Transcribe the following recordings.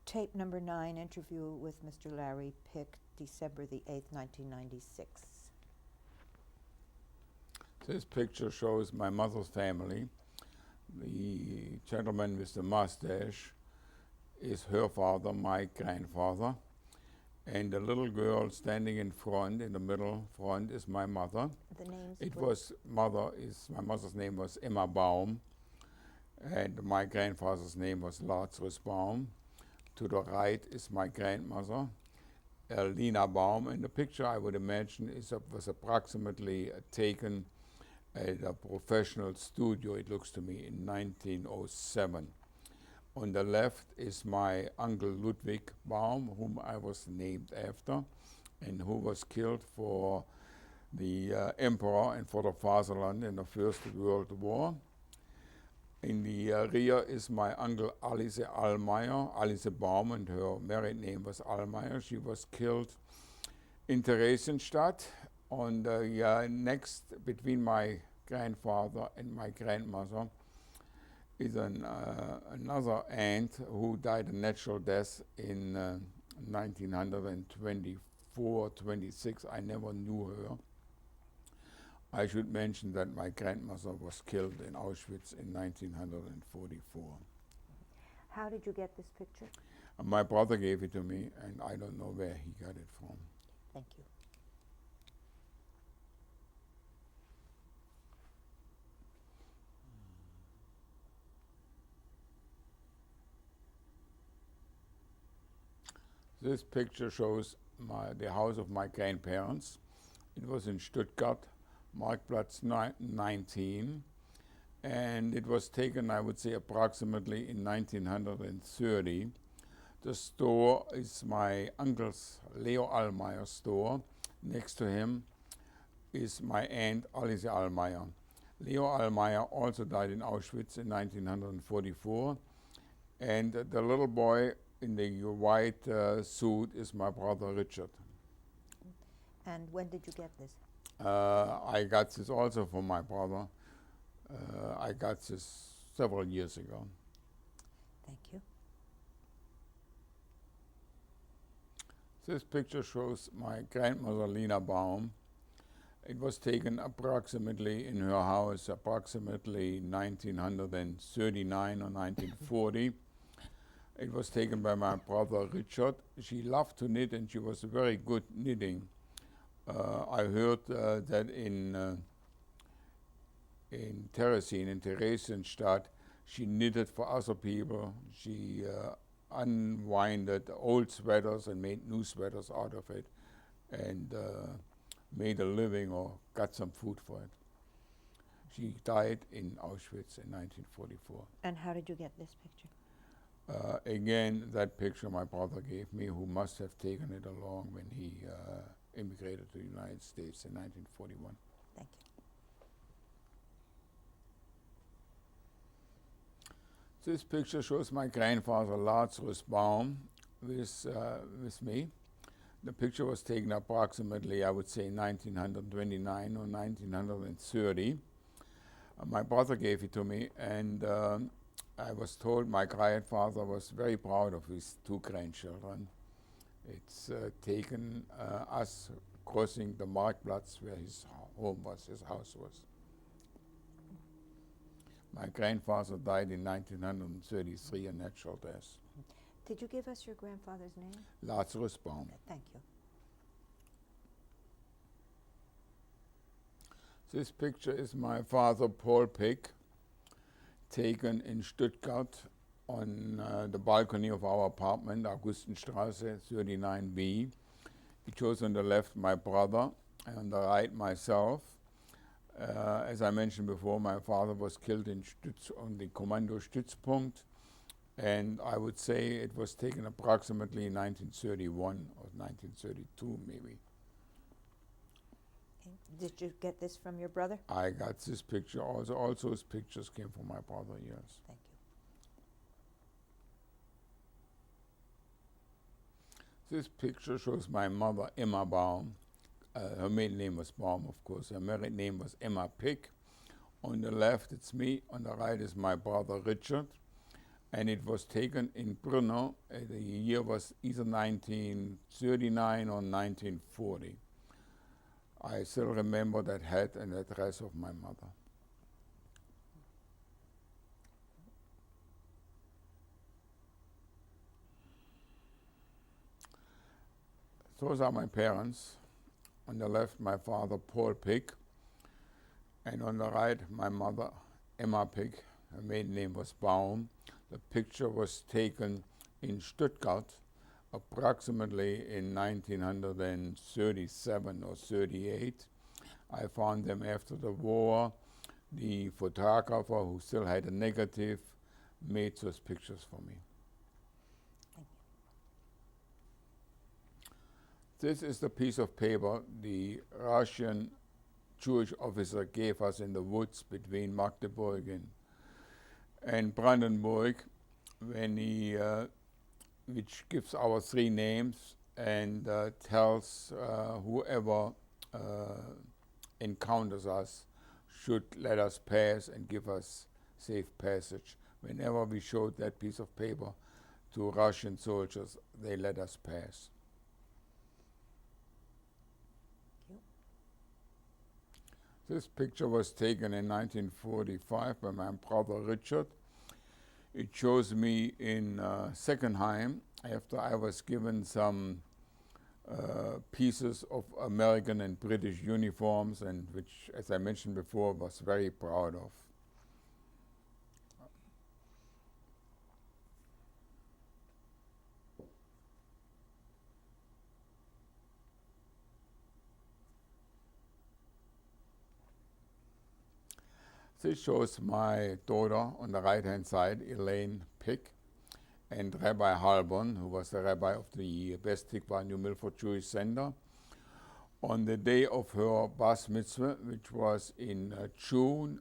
Tape number 9, interview with Mr. Larry Pick, December the 8th, 1996. This picture shows my mother's family. The gentleman with the mustache is her father, my grandfather. And the little girl standing in front, in the middle front, is my mother. The names, It please. was my mother's name was Emma Baum, and my grandfather's name was Lazarus Baum. To the right is my grandmother, Lina Baum, and the picture I would imagine was approximately taken at a professional studio, it looks to me, in 1907. On the left is my uncle Ludwig Baum, whom I was named after, and who was killed for the emperor and for the fatherland in the First World War. In the rear is my uncle Alice Allmeyer, Alice Baum, and her married name was Allmeyer. She was killed in Theresienstadt. On the next, between my grandfather and my grandmother, is another aunt who died a natural death in 1924-26. I never knew her. I should mention that my grandmother was killed in Auschwitz in 1944. How did you get this picture? My brother gave it to me, and I don't know where he got it from. Thank you. This picture shows the house of my grandparents. It was in Stuttgart, Marktplatz 19, and it was taken, I would say, approximately in 1930. The store is my uncle's Leo Allmeyer store. Next to him is my aunt Alice Allmeyer. Leo Allmeyer also died in Auschwitz in 1944, and the little boy in the white suit is my brother Richard. And when did you get this? I got this also from my brother. I got this several years ago. Thank you. This picture shows my grandmother Lina Baum. It was taken approximately in her house, approximately 1939 or 1940. It was taken by my brother Richard. She loved to knit, and she was very good knitting. I heard that in Theresienstadt, she knitted for other people. She unwinded old sweaters and made new sweaters out of it, and made a living or got some food for it. She died in Auschwitz in 1944. And how did you get this picture? Again, that picture my brother gave me, who must have taken it along when he immigrated to the United States in 1941. Thank you. This picture shows my grandfather Lazarus Baum with me. The picture was taken approximately, I would say, 1929 or 1930. My brother gave it to me, and I was told my grandfather was very proud of his 2 grandchildren. It's taken us crossing the Marktplatz where his home was, his house was. My grandfather died in 1933, a natural death. Did you give us your grandfather's name? Lazarus Baum. Thank you. This picture is my father, Paul Pick, taken in Stuttgart on the balcony of our apartment, Augustenstraße 39B. It shows on the left my brother, and on the right myself. As I mentioned before, my father was killed on the Kommando Stützpunkt, and I would say it was taken approximately in 1931 or 1932 maybe. Okay. Did you get this from your brother? I got this picture also. Also his pictures came from my brother, yes. Thank you. This picture shows my mother, Emma Baum. Her maiden name was Baum, of course. Her married name was Emma Pick. On the left, it's me. On the right is my brother, Richard. and it was taken in Brno. The year was either 1939 or 1940. I still remember that hat and that dress of my mother. Those are my parents. On the left, my father, Paul Pick, and on the right, my mother, Emma Pick. Her maiden name was Baum. The picture was taken in Stuttgart, approximately in 1937 or 38. I found them after the war. The photographer, who still had a negative, made those pictures for me. This is the piece of paper the Russian Jewish officer gave us in the woods between Magdeburg and Brandenburg, when he, which gives our three names and tells whoever encounters us should let us pass and give us safe passage. Whenever we showed that piece of paper to Russian soldiers, they let us pass. This picture was taken in 1945 by my brother Richard. It shows me in Seckenheim after I was given some pieces of American and British uniforms, and which, as I mentioned before, was very proud of. This shows my daughter on the right-hand side, Elaine Pick, and Rabbi Halborn, who was the rabbi of the West Tikva New Milford Jewish Center, on the day of her Bas Mitzvah, which was in June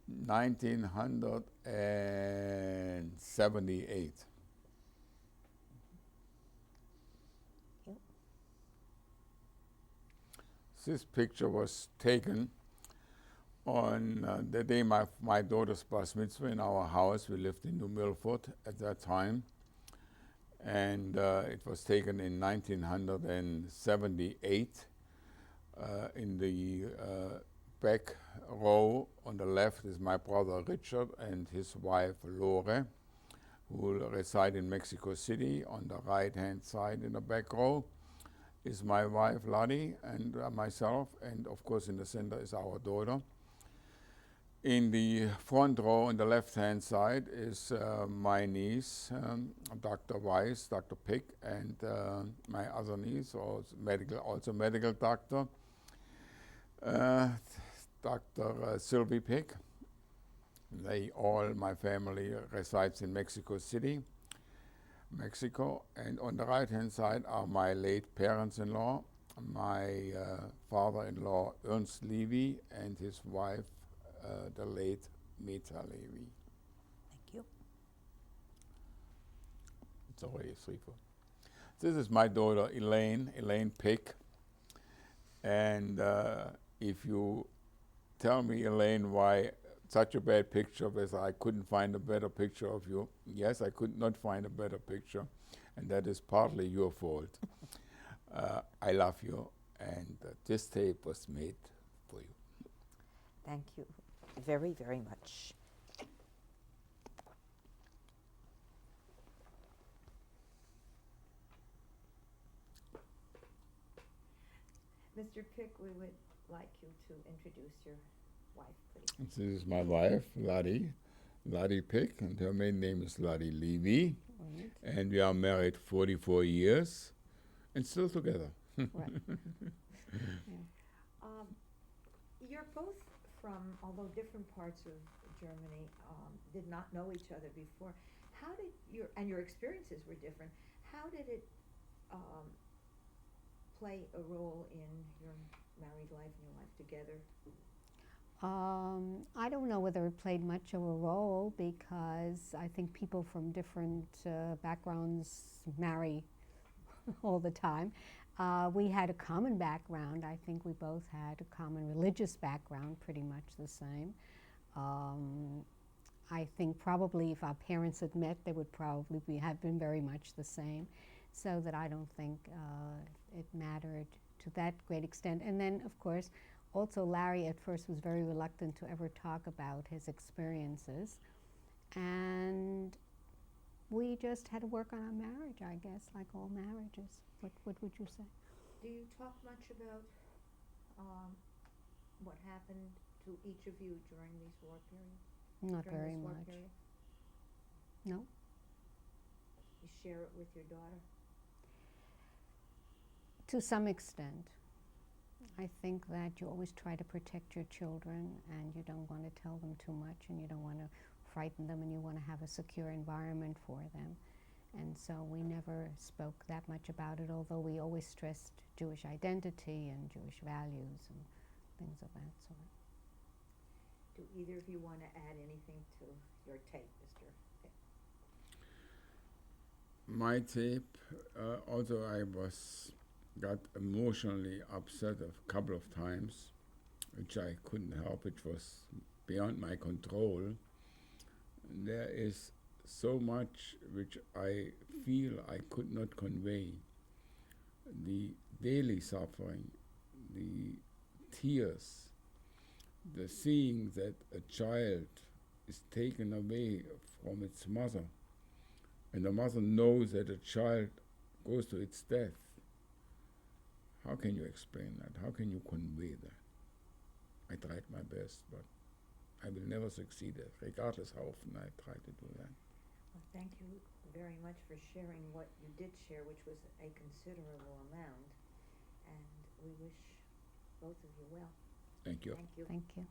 1978. This picture was taken on the day my daughter's Bas Mitzvah in our house. We lived in New Milford at that time, and it was taken in 1978. In the back row on the left is my brother Richard and his wife Lore, who reside in Mexico City. On the right-hand side in the back row is my wife Lottie and myself, and of course in the center is our daughter. In the front row on the left-hand side is my niece, Dr. Weiss, Dr. Pick, and my other niece, also medical doctor, Dr. Sylvie Pick. My family resides in Mexico City, Mexico. And on the right-hand side are my late parents-in-law, my father-in-law Ernst Levy and his wife, the late Meta Levy. Thank you. It's already 3-4. This is my daughter Elaine Pick. And if you tell me, Elaine, why such a bad picture, because I couldn't find a better picture of you. Yes, I could not find a better picture, and that is partly your fault. I love you, and this tape was made for you. Thank you very, very much. Mr. Pick, we would like you to introduce your wife, please. This is my wife, Lottie Pick, and her main name is Lottie Levy. Right. And we are married 44 years and still together. Right. You're both from, although different parts of Germany, did not know each other before. How did your experiences were different. How did it play a role in your married life and your life together? I don't know whether it played much of a role, because I think people from different backgrounds marry all the time. We had a common background. I think we both had a common religious background, pretty much the same. I think probably if our parents had met, they would probably have been very much the same. So that I don't think it mattered to that great extent. And then, of course, also Larry at first was very reluctant to ever talk about his experiences. And we just had to work on our marriage, I guess, like all marriages. What would you say? Do you talk much about what happened to each of you during these war periods? Not During very this war much. period? No. You share it with your daughter? To some extent. I think that you always try to protect your children, and you don't want to tell them too much, and you don't want to frighten them, and you want to have a secure environment for them. And so we never spoke that much about it, although we always stressed Jewish identity and Jewish values and things of that sort. Do either of you want to add anything to your tape, Mr. Pick? My tape, although I got emotionally upset a couple of times, which I couldn't help, which was beyond my control, there is so much which I feel I could not convey. The daily suffering, the tears, the seeing that a child is taken away from its mother, and the mother knows that a child goes to its death. How can you explain that? How can you convey that? I tried my best, but I will never succeed at, regardless how often I try to do that. Well, thank you very much for sharing what you did share, which was a considerable amount, and we wish both of you well. Thank you. Thank you. Thank you.